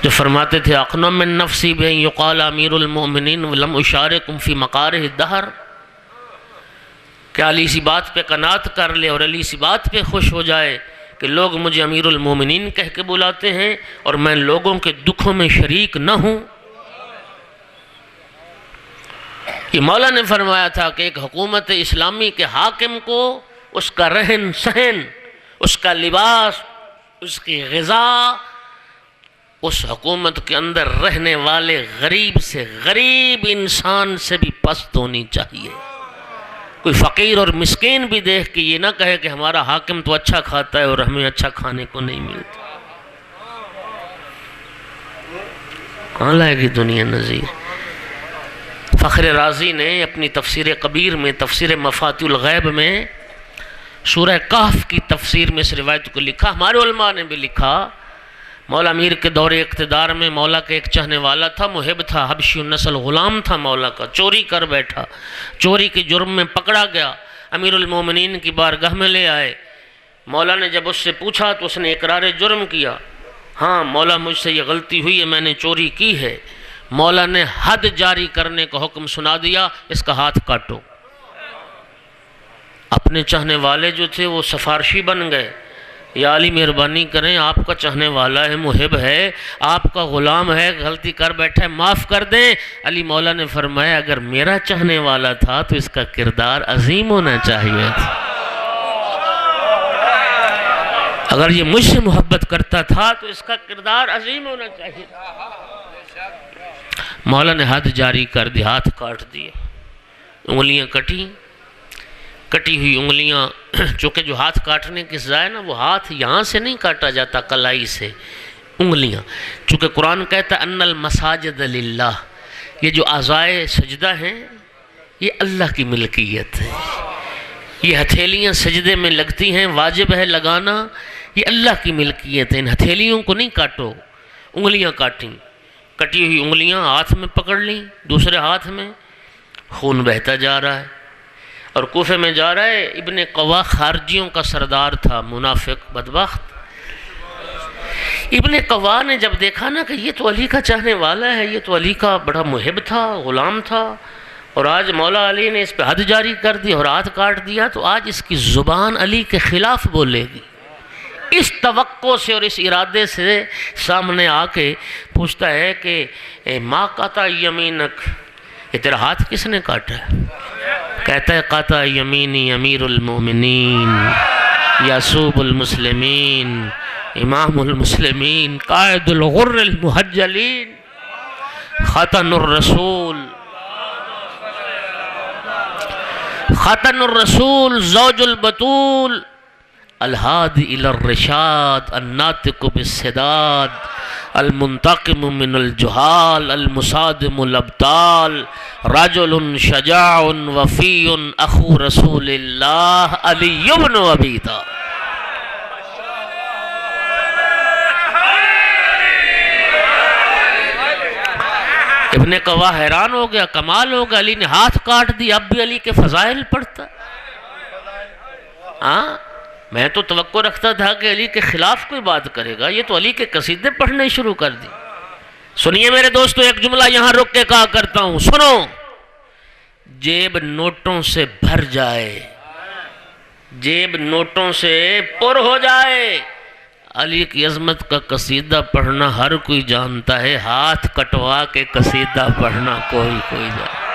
جو فرماتے تھے اقنع من نفسی بین یقال امیر المؤمنین ولم اشارکم فی مقارہ الدہر، کہ علی اسی بات پہ قناعت کر لے اور علی اسی بات پہ خوش ہو جائے کہ لوگ مجھے امیر المومنین کہہ کے بلاتے ہیں اور میں لوگوں کے دکھوں میں شریک نہ ہوں۔ یہ مولا نے فرمایا تھا کہ ایک حکومت اسلامی کے حاکم کو اس کا رہن سہن، اس کا لباس، اس کی غذا، اس حکومت کے اندر رہنے والے غریب سے غریب انسان سے بھی پست ہونی چاہیے۔ کوئی فقیر اور مسکین بھی دیکھ کے یہ نہ کہے کہ ہمارا حاکم تو اچھا کھاتا ہے اور ہمیں اچھا کھانے کو نہیں ملتا۔ کہاں لائے گی دنیا نظیر؟ فخر رازی نے اپنی تفسیر کبیر میں، تفسیر مفاتیح الغیب میں، سورہ کہف کی تفسیر میں اس روایت کو لکھا، ہمارے علماء نے بھی لکھا، مولا امیر کے دور اقتدار میں مولا کا ایک چاہنے والا تھا، محب تھا، حبشی النسل غلام تھا مولا کا، چوری کر بیٹھا، چوری کے جرم میں پکڑا گیا، امیر المومنین کی بارگاہ میں لے آئے۔ مولا نے جب اس سے پوچھا تو اس نے اقرار جرم کیا، ہاں مولا مجھ سے یہ غلطی ہوئی ہے، میں نے چوری کی ہے۔ مولا نے حد جاری کرنے کا حکم سنا دیا، اس کا ہاتھ کاٹو۔ اپنے چاہنے والے جو تھے وہ سفارشی بن گئے، یا علی مہربانی کریں، آپ کا چاہنے والا ہے، محب ہے، آپ کا غلام ہے، غلطی کر بیٹھا ہے، معاف کر دیں۔ علی مولا نے فرمایا اگر میرا چاہنے والا تھا تو اس کا کردار عظیم ہونا چاہیے تھا، اگر یہ مجھ سے محبت کرتا تھا تو اس کا کردار عظیم ہونا چاہیے تھا۔ مولا نے حد جاری کر دی، ہاتھ کاٹ دیے، انگلیاں کٹی ہوئی انگلیاں، چونکہ جو ہاتھ کاٹنے کی سزا ہے نا، وہ ہاتھ یہاں سے نہیں کاٹا جاتا، کلائی سے، انگلیاں، چونکہ قرآن کہتا ہے ان المساجد للہ، یہ جو اعضائے سجدہ ہیں یہ اللہ کی ملکیت ہے، یہ ہتھیلیاں سجدے میں لگتی ہیں، واجب ہے لگانا، یہ اللہ کی ملکیت ہے، ان ہتھیلیوں کو نہیں کاٹو۔ انگلیاں کاٹیں، کٹی ہوئی انگلیاں ہاتھ میں پکڑ لیں، دوسرے ہاتھ میں خون بہتا جا رہا ہے، اور کوفے میں جا رہا ہے۔ ابن قوا خارجیوں کا سردار تھا، منافق بدبخت۔ ابن قوا نے جب دیکھا نا کہ یہ تو علی کا چاہنے والا ہے، یہ تو علی کا بڑا محب تھا، غلام تھا، اور آج مولا علی نے اس پہ حد جاری کر دی اور ہاتھ کاٹ دیا، تو آج اس کی زبان علی کے خلاف بولے گی۔ اس توقع سے اور اس ارادے سے سامنے آ کے پوچھتا ہے کہ ما قطع یمینک، یہ تیرا ہاتھ کس نے کاٹا ہے؟ کہتا ہے قطع یمینی امیر المومنین، یعصوب المسلمین، امام المسلمین، قائد الغر المحجلین، ختن الرسول، ختن الرسول، زوج البطول، الہادی الی الرشاد، الناطق بالصداد، المنتقم من الجہال، المصادم الابطال، رجل شجاع وفی اخو رسول اللہ، علی بن ابی طالب۔ ابن قوا حیران ہو گیا، کمال ہو گیا، علی نے ہاتھ کاٹ دی، اب بھی علی کے فضائل پڑھتا۔ ہاں میں تو توقع رکھتا تھا کہ علی کے خلاف کوئی بات کرے گا، یہ تو علی کے قصیدے پڑھنے شروع کر دی۔ سنیے میرے دوستو، ایک جملہ یہاں رک کے کہا کرتا ہوں، سنو، جیب نوٹوں سے بھر جائے، جیب نوٹوں سے پر ہو جائے، علی کی عظمت کا قصیدہ پڑھنا ہر کوئی جانتا ہے، ہاتھ کٹوا کے قصیدہ پڑھنا کوئی جانتا ہے۔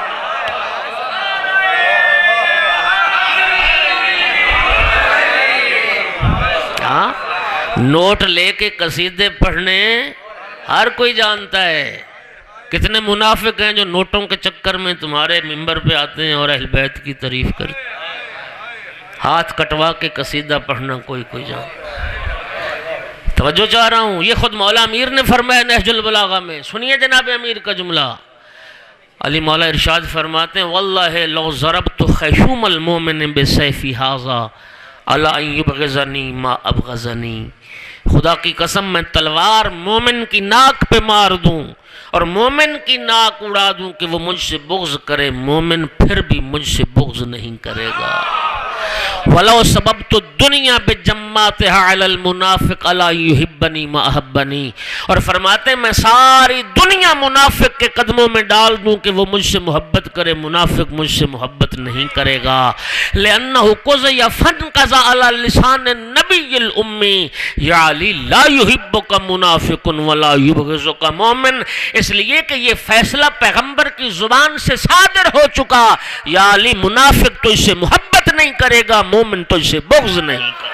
نوٹ لے کے قصیدے پڑھنے ہر کوئی جانتا ہے۔ کتنے منافق ہیں جو نوٹوں کے چکر میں تمہارے ممبر پہ آتے ہیں اور اہل بیت کی تعریف کرتے ہیں۔ ہاتھ کٹوا کے قصیدہ پڑھنا کوئی جانتا ہے۔ توجہ چاہ رہا ہوں، یہ خود مولا امیر نے فرمایا نہج البلاغہ میں، سنیے جناب امیر کا جملہ۔ علی مولا ارشاد فرماتے ہیں واللہ لو ضربت خیشوم المومن بسیفی ھذا علی ان یبغضنی ما ابغضنی، خدا کی قسم میں تلوار مومن کی ناک پہ مار دوں اور مومن کی ناک اڑا دوں کہ وہ مجھ سے بغض کرے، مومن پھر بھی مجھ سے بغض نہیں کرے گا۔ وَلَوْ سَبَبْتُ الدُّنْيَا بِجَمَّاتِهَا عَلَى الْمُنَافِقِ أَلَا يُحِبَّنِي مَا أَحَبَّنِي، اور فرماتے ہیں میں ساری دنیا منافق کے قدموں میں ڈال دوں کہ وہ مجھ سے محبت کرے، منافق مجھ سے محبت نہیں کرے گا۔ لِأَنَّهُ قُضِيَ فَانْقَضَ عَلَى لِسَانِ النَّبِيِّ الْأُمِّي يَا عَلِي لَا يُحِبُّكَ مُنَافِقٌ وَلَا يُبْغِضُكَ مُؤْمِنٌ، اس لیے کہ یہ فیصلہ پیغمبر کی زبان سے صادر ہو چکا، یا علی منافق تو اس سے محبت نہیں کرے گا، مومن تو اسے بغض نہیں کرے۔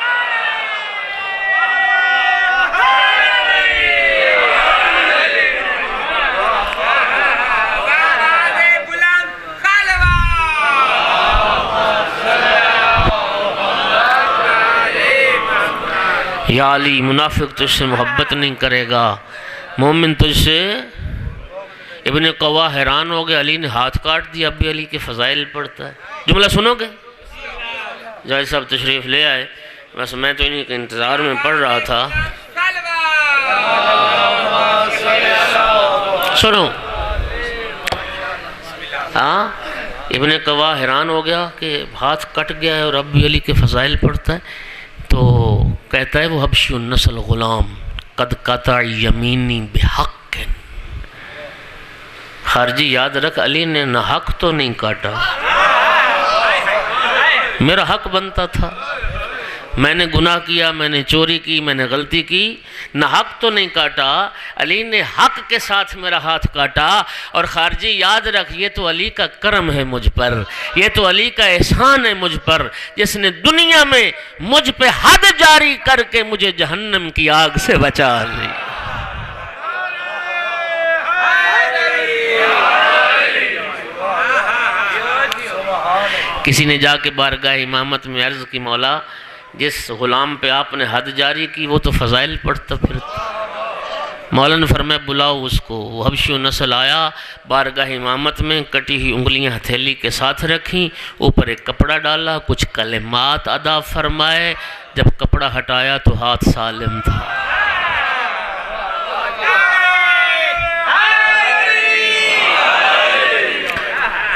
یا علی منافق تجھ سے محبت نہیں کرے گا، مومن تجھ سے۔ ابن قوا حیران ہو گئے، علی نے ہاتھ کاٹ دیا، اب بھی علی کے فضائل پڑھتا ہے۔ جملہ سنو گے؟ جائے صاحب تشریف لے آئے، بس میں تو انہیں کے انتظار میں پڑھ رہا تھا۔ سنو، ابن قوا حیران ہو گیا کہ ہاتھ کٹ گیا ہے اور اب بھی علی کے فضائل پڑھتا ہے، تو کہتا ہے وہ حبشی النسل غلام قد قطع یمینی بحق، خارجی یاد رکھ علی نے نہ حق تو نہیں کاٹا، میرا حق بنتا تھا، میں نے گناہ کیا، میں نے چوری کی، میں نے غلطی کی، نہ حق تو نہیں کاٹا، علی نے حق کے ساتھ میرا ہاتھ کاٹا۔ اور خارجی یاد رکھ یہ تو علی کا کرم ہے مجھ پر، یہ تو علی کا احسان ہے مجھ پر، جس نے دنیا میں مجھ پہ حد جاری کر کے مجھے جہنم کی آگ سے بچا لی۔ کسی نے جا کے بارگاہ امامت میں عرض کی مولا جس غلام پہ آپ نے حد جاری کی وہ تو فضائل پڑھتا پھرتا۔ مولا نے فرمایا بلاؤ اس کو۔ وہ حبشی نسل آیا، بارگاہ امامت میں کٹی ہوئی انگلیاں ہتھیلی کے ساتھ رکھیں، اوپر ایک کپڑا ڈالا، کچھ کلمات ادا فرمائے، جب کپڑا ہٹایا تو ہاتھ سالم تھا۔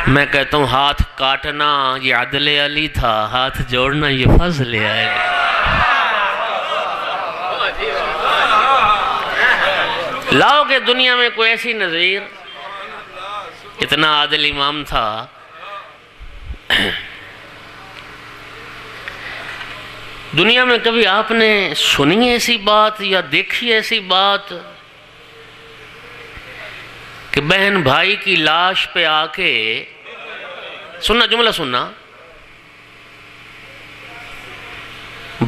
میں کہتا ہوں ہاتھ کاٹنا یہ عدل علی تھا، ہاتھ جوڑنا یہ فضل ہے۔ لاؤ کہ دنیا میں کوئی ایسی نظیر، اتنا عادل امام تھا، دنیا میں کبھی آپ نے سنی ایسی بات یا دیکھی ایسی بات کہ بہن بھائی کی لاش پہ آ کے، سننا جملہ سننا،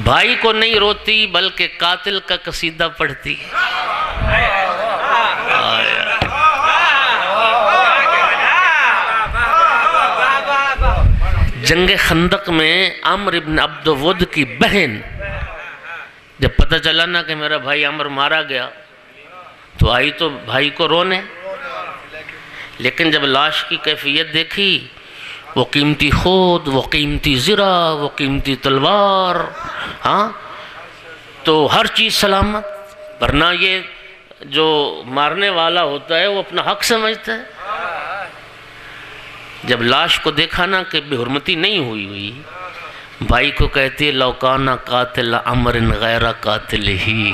بھائی کو نہیں روتی بلکہ قاتل کا قصیدہ پڑھتی ہے۔ جنگ خندق میں عمرو بن عبد ود کی بہن جب پتہ چلا نا کہ میرا بھائی عمرو مارا گیا تو آئی تو بھائی کو رونے، لیکن جب لاش کی کیفیت دیکھی، وہ قیمتی خود، وہ قیمتی زرہ، وہ قیمتی تلوار، تو ہر چیز سلامت، ورنہ یہ جو مارنے والا ہوتا ہے وہ اپنا حق سمجھتا ہے۔ جب لاش کو دیکھا نا کہ بے حرمتی نہیں ہوئی، بھائی کو کہتی ہے لوکانا قاتل عمر غیر قاتل ہی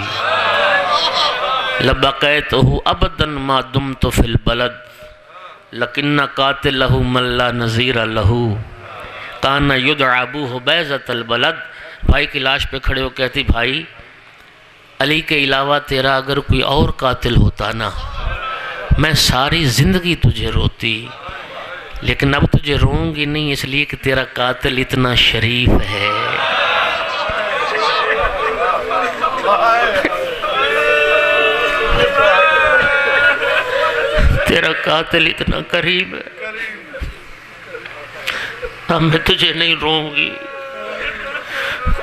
لبقیتہ ابدا ما دمت فی البلد لکن قاتلہ من لا نظیر لہ کان یدعى ابوہ بیضۃ البلد۔ بھائی کی لاش پہ کھڑے ہو کہتی بھائی علی کے علاوہ تیرا اگر کوئی اور قاتل ہوتا نا میں ساری زندگی تجھے روتی، لیکن اب تجھے روں گی نہیں اس لیے کہ تیرا قاتل اتنا شریف ہے۔ تیرا قاتل اتنا قریب ہے، اب میں تجھے نہیں روں گی،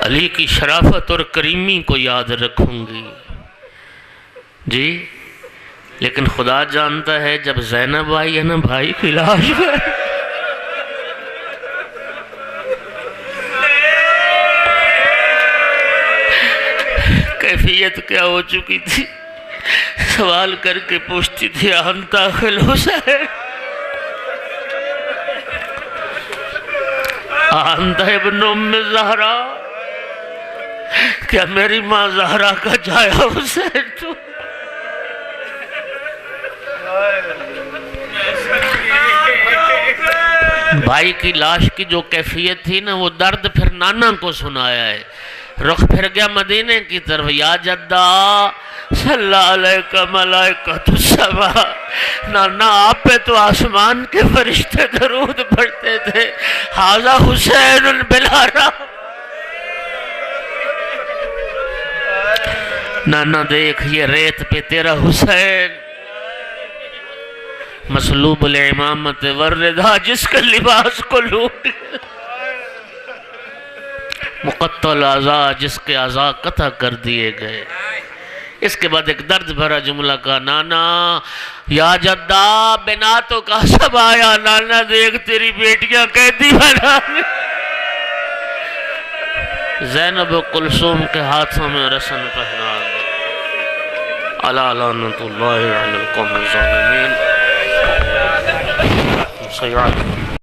علی کی شرافت اور کریمی کو یاد رکھوں گی۔ جی لیکن خدا جانتا ہے جب زینب آئی ہے نا بھائی کی لاش پر، کیفیت کیا ہو چکی تھی، سوال کر کے پوچھتی تھی انت اخو الحسین، انت ابن ام زہرا، کیا میری ماں زہرا کا جایا حسین تو؟ بھائی کی لاش کی جو کیفیت تھی نا، وہ درد پھر نانا کو سنایا ہے۔ رخ پھر گیا مدینے کی طرف، یا جدہ صلی اللہ علیہ ملائکۃ السماء، نانا آپ پہ تو آسمان کے فرشتے درود پڑھتے تھے، ھذا حسین بلا رحم، نانا دیکھ یہ ریت پہ تیرا حسین، مسلوب الامامت والرداء، جس کے لباس کو لوٹ، مقطع الاعضاء، جس کے اعضاء قطع کر دیے گئے۔ اس کے بعد ایک درد بھرا جملہ کہا، نانا یا جدہ بناتوں کا سب آیا، نانا دیکھ تیری بیٹیاں قیدی بنا، زینب و کلثوم کے ہاتھوں میں رسن پہنا دی، الا لعنت اللہ علی القوم الظالمین۔